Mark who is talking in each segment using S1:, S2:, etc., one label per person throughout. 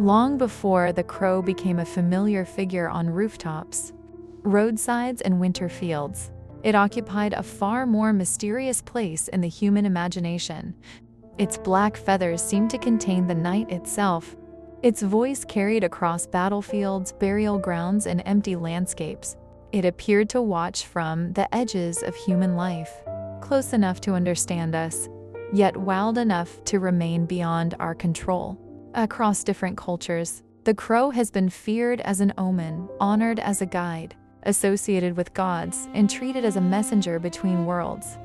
S1: long before the crow became a familiar figure on rooftops, roadsides, and winter fields. It occupied a far more mysterious place in the human imagination. Its black feathers seemed to contain the night itself. Its voice carried across battlefields, burial grounds, and empty landscapes. It appeared to watch from the edges of human life, close enough to understand us, yet wild enough to remain beyond our control. Across different cultures, the crow has been feared as an omen, honored as a guide, associated with gods, and treated as a messenger between worlds.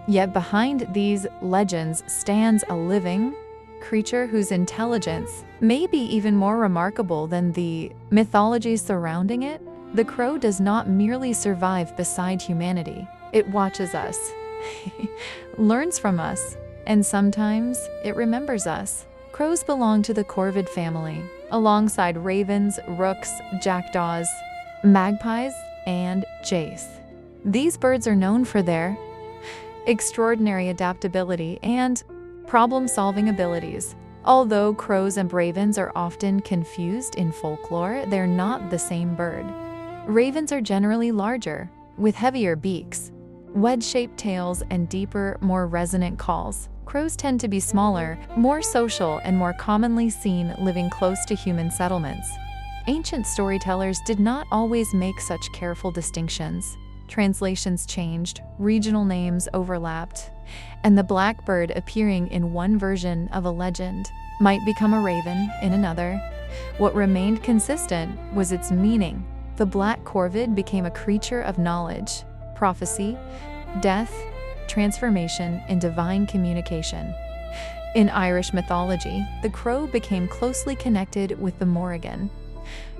S1: Yet behind these legends stands a living creature whose intelligence may be even more remarkable than the mythology surrounding it. The crow does not merely survive beside humanity. It watches us, learns from us, and sometimes it remembers us. Crows belong to the corvid family, alongside ravens, rooks, jackdaws, magpies, and jays. These birds are known for their extraordinary adaptability and problem-solving abilities. Although crows and ravens are often confused in folklore, they're not the same bird. Ravens are generally larger, with heavier beaks, wedge-shaped tails, and deeper, more resonant calls. Crows tend to be smaller, more social, and more commonly seen living close to human settlements. Ancient storytellers did not always make such careful distinctions. Translations changed, regional names overlapped, and the blackbird appearing in one version of a legend might become a raven in another. What remained consistent was its meaning. The black corvid became a creature of knowledge, prophecy, death, transformation, and divine communication. In Irish mythology, the crow became closely connected with the Morrigan,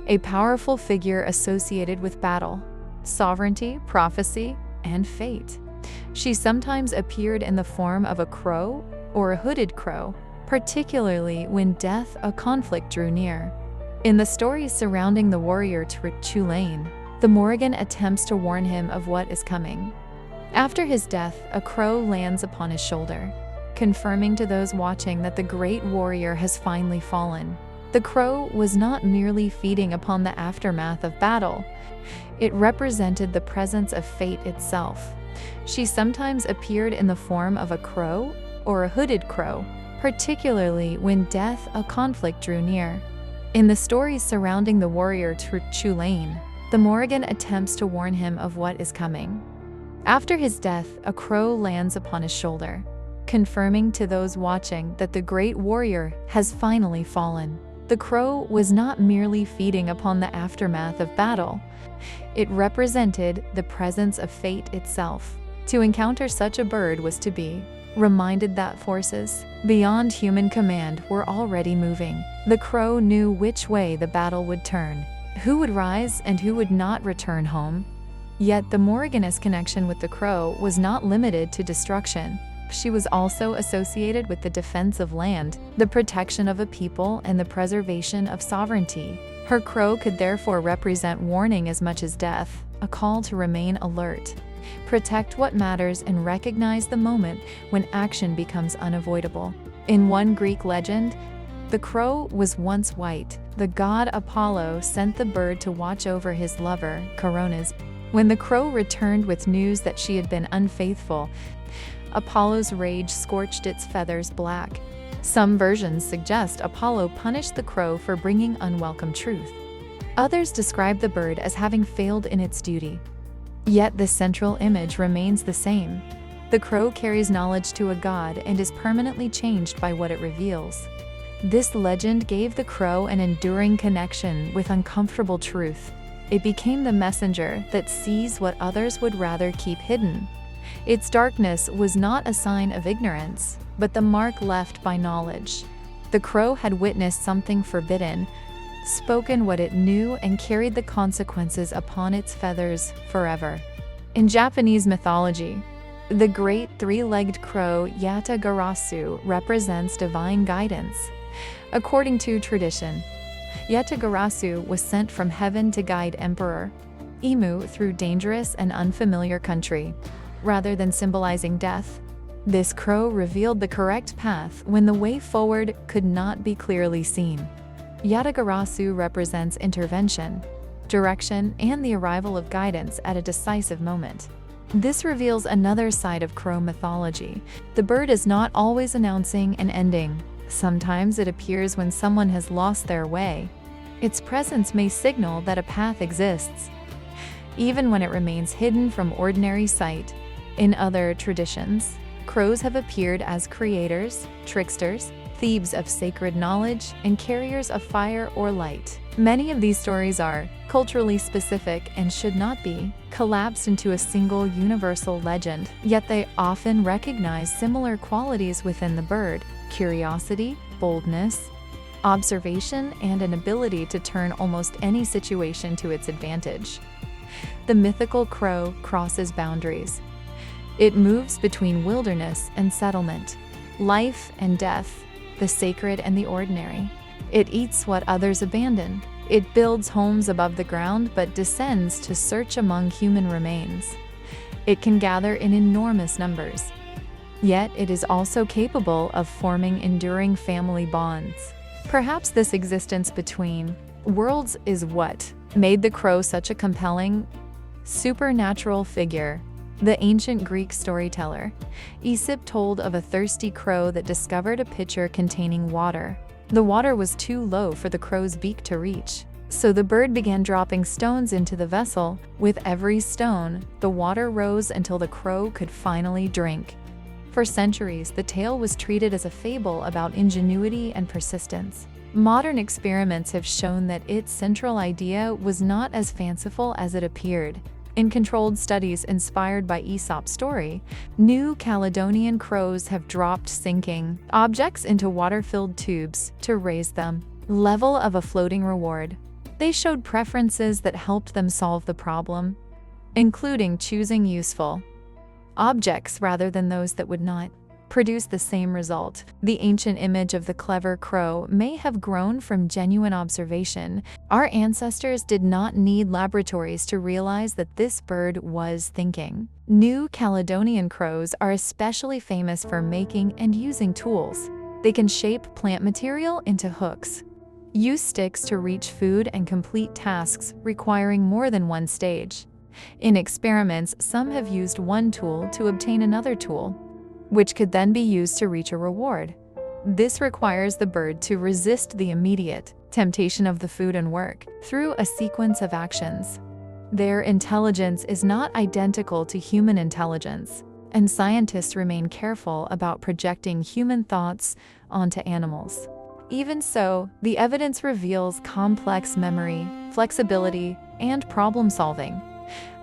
S1: a powerful figure associated with battle, sovereignty, prophecy, and fate. She sometimes appeared in the form of a crow or a hooded crow, particularly when death or conflict drew near. In the stories surrounding the warrior Tulane, the Morrigan attempts to warn him of what is coming. After his death, a crow lands upon his shoulder, confirming to those watching that the great warrior has finally fallen. The crow was not merely feeding upon the aftermath of battle. It represented the presence of fate itself. She sometimes appeared in the form of a crow or a hooded crow, particularly when death or conflict drew near. In the stories surrounding the warrior Tulane, the Morrigan attempts to warn him of what is coming. After his death, a crow lands upon his shoulder, confirming to those watching that the great warrior has finally fallen. The crow was not merely feeding upon the aftermath of battle. It represented the presence of fate itself. To encounter such a bird was to be reminded that forces beyond human command were already moving. The crow knew which way the battle would turn, who would rise and who would not return home. Yet the Morrigan's connection with the crow was not limited to destruction. She was also associated with the defense of land, the protection of a people, and the preservation of sovereignty. Her crow could therefore represent warning as much as death, a call to remain alert, protect what matters, and recognize the moment when action becomes unavoidable. In one Greek legend, the crow was once white. The god Apollo sent the bird to watch over his lover, Coronis. When the crow returned with news that she had been unfaithful, Apollo's rage scorched its feathers black. Some versions suggest Apollo punished the crow for bringing unwelcome truth. Others describe the bird as having failed in its duty. Yet the central image remains the same. The crow carries knowledge to a god and is permanently changed by what it reveals. This legend gave the crow an enduring connection with uncomfortable truth. It became the messenger that sees what others would rather keep hidden. Its darkness was not a sign of ignorance, but the mark left by knowledge. The crow had witnessed something forbidden, spoken what it knew, and carried the consequences upon its feathers forever. In Japanese mythology, the great three-legged crow Yatagarasu represents divine guidance. According to tradition, Yatagarasu was sent from heaven to guide Emperor Emu through dangerous and unfamiliar country. Rather than symbolizing death, this crow revealed the correct path when the way forward could not be clearly seen. Yatagarasu represents intervention, direction, and the arrival of guidance at a decisive moment. This reveals another side of crow mythology. The bird is not always announcing an ending. Sometimes it appears when someone has lost their way. Its presence may signal that a path exists, even when it remains hidden from ordinary sight. In other traditions, crows have appeared as creators, tricksters, thieves of sacred knowledge, and carriers of fire or light. Many of these stories are culturally specific and should not be collapsed into a single universal legend, yet they often recognize similar qualities within the bird: curiosity, boldness, observation, and an ability to turn almost any situation to its advantage. The mythical crow crosses boundaries. It moves between wilderness and settlement, life and death, the sacred and the ordinary. It eats what others abandon. It builds homes above the ground but descends to search among human remains. It can gather in enormous numbers. Yet it is also capable of forming enduring family bonds. Perhaps this existence between worlds is what made the crow such a compelling, supernatural figure. The ancient Greek storyteller Aesop told of a thirsty crow that discovered a pitcher containing water. The water was too low for the crow's beak to reach, so the bird began dropping stones into the vessel. With every stone, the water rose until the crow could finally drink. For centuries, the tale was treated as a fable about ingenuity and persistence. Modern experiments have shown that its central idea was not as fanciful as it appeared. In controlled studies inspired by Aesop's story, New Caledonian crows have dropped sinking objects into water-filled tubes to raise them level of a floating reward. They showed preferences that helped them solve the problem, including choosing useful objects rather than those that would not produce the same result. The ancient image of the clever crow may have grown from genuine observation. Our ancestors did not need laboratories to realize that this bird was thinking. New Caledonian crows are especially famous for making and using tools. They can shape plant material into hooks, use sticks to reach food, and complete tasks requiring more than one stage. In experiments, some have used one tool to obtain another tool, which could then be used to reach a reward. This requires the bird to resist the immediate temptation of the food and work through a sequence of actions. Their intelligence is not identical to human intelligence, and scientists remain careful about projecting human thoughts onto animals. Even so, the evidence reveals complex memory, flexibility, and problem-solving.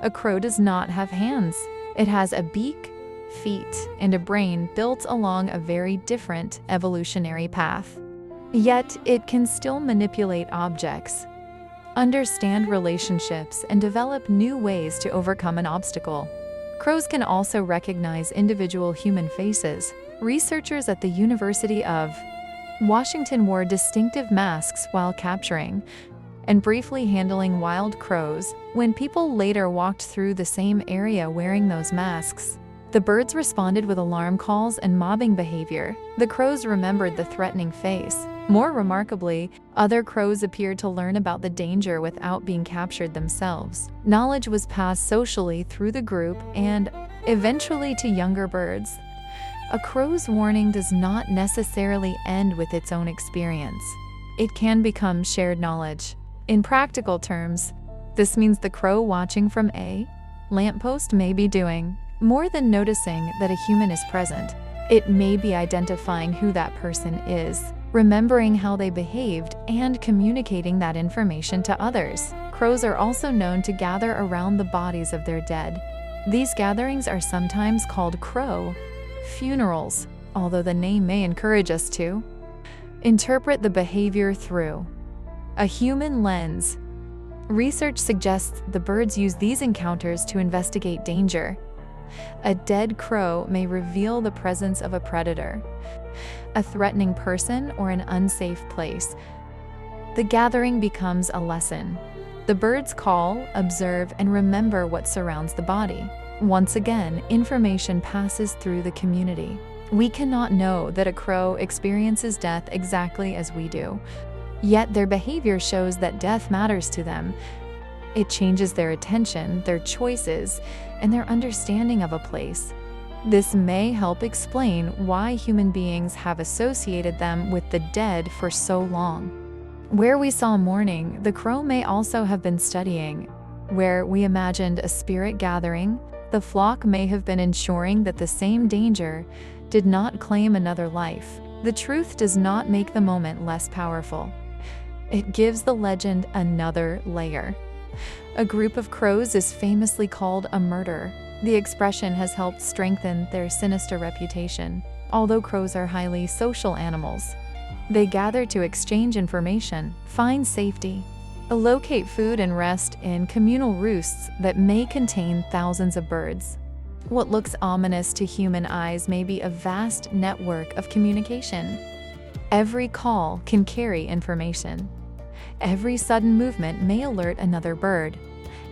S1: A crow does not have hands. It has a beak, feet, and a brain built along a very different evolutionary path. Yet, it can still manipulate objects, understand relationships, and develop new ways to overcome an obstacle. Crows can also recognize individual human faces. Researchers at the University of Washington wore distinctive masks while capturing and briefly handling wild crows. When people later walked through the same area wearing those masks, the birds responded with alarm calls and mobbing behavior. The crows remembered the threatening face. More remarkably, other crows appeared to learn about the danger without being captured themselves. Knowledge was passed socially through the group and eventually to younger birds. A crow's warning does not necessarily end with its own experience. It can become shared knowledge. In practical terms, this means the crow watching from a lamppost may be doing more than noticing that a human is present. It may be identifying who that person is, remembering how they behaved, and communicating that information to others. Crows are also known to gather around the bodies of their dead. These gatherings are sometimes called crow funerals, although the name may encourage us to interpret the behavior through a human lens. Research suggests the birds use these encounters to investigate danger. A dead crow may reveal the presence of a predator, a threatening person, or an unsafe place. The gathering becomes a lesson. The birds call, observe, and remember what surrounds the body. Once again, information passes through the community. We cannot know that a crow experiences death exactly as we do. Yet their behavior shows that death matters to them. It changes their attention, their choices, and their understanding of a place. This may help explain why human beings have associated them with the dead for so long. Where we saw mourning, the crow may also have been studying. Where we imagined a spirit gathering, the flock may have been ensuring that the same danger did not claim another life. The truth does not make the moment less powerful. It gives the legend another layer. A group of crows is famously called a murder. The expression has helped strengthen their sinister reputation. Although crows are highly social animals, they gather to exchange information, find safety, locate food, and rest in communal roosts that may contain thousands of birds. What looks ominous to human eyes may be a vast network of communication. Every call can carry information. Every sudden movement may alert another bird.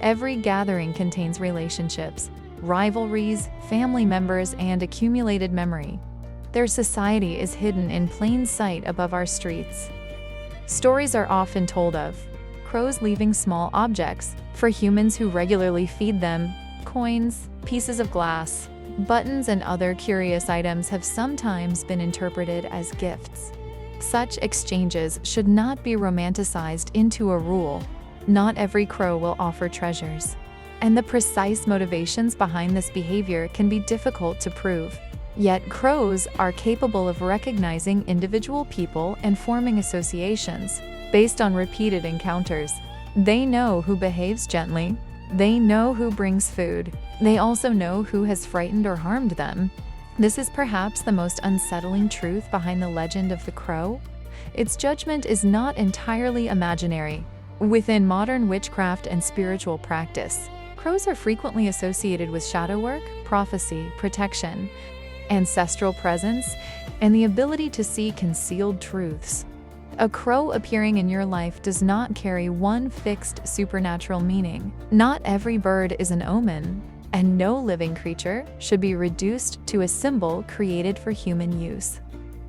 S1: Every gathering contains relationships, rivalries, family members, and accumulated memory. Their society is hidden in plain sight above our streets. Stories are often told of crows leaving small objects for humans who regularly feed them. Coins, pieces of glass, buttons, and other curious items have sometimes been interpreted as gifts. Such exchanges should not be romanticized into a rule. Not every crow will offer treasures, and the precise motivations behind this behavior can be difficult to prove. Yet crows are capable of recognizing individual people and forming associations based on repeated encounters. They know who behaves gently. They know who brings food. They also know who has frightened or harmed them. This is perhaps the most unsettling truth behind the legend of the crow. Its judgment is not entirely imaginary. Within modern witchcraft and spiritual practice, crows are frequently associated with shadow work, prophecy, protection, ancestral presence, and the ability to see concealed truths. A crow appearing in your life does not carry one fixed supernatural meaning. Not every bird is an omen, and no living creature should be reduced to a symbol created for human use.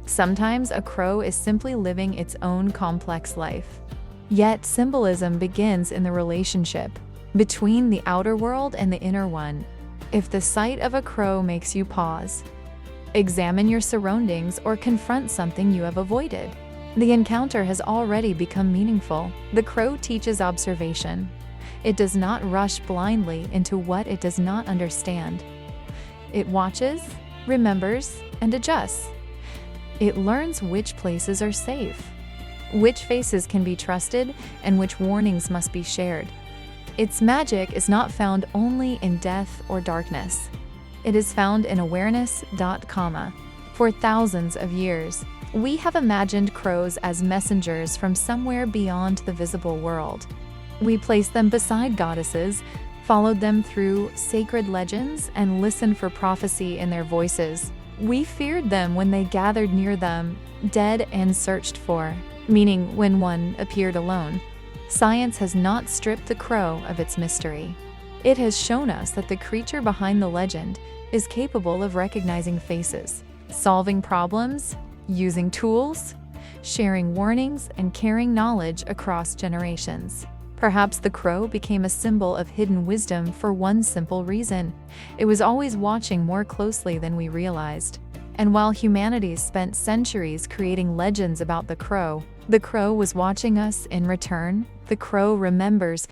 S1: Sometimes a crow is simply living its own complex life. Yet symbolism begins in the relationship between the outer world and the inner one. If the sight of a crow makes you pause, examine your surroundings, or confront something you have avoided, the encounter has already become meaningful. The crow teaches observation. It does not rush blindly into what it does not understand. It watches, remembers, and adjusts. It learns which places are safe, which faces can be trusted, and which warnings must be shared. Its magic is not found only in death or darkness. It is found in awareness. For thousands of years, we have imagined crows as messengers from somewhere beyond the visible world. We placed them beside goddesses, followed them through sacred legends, and listened for prophecy in their voices. We feared them when they gathered near them, dead and searched for, meaning when one appeared alone. Science has not stripped the crow of its mystery. It has shown us that the creature behind the legend is capable of recognizing faces, solving problems, using tools, sharing warnings, and carrying knowledge across generations. Perhaps the crow became a symbol of hidden wisdom for one simple reason: it was always watching more closely than we realized. And while humanity spent centuries creating legends about the crow was watching us in return. The crow remembers,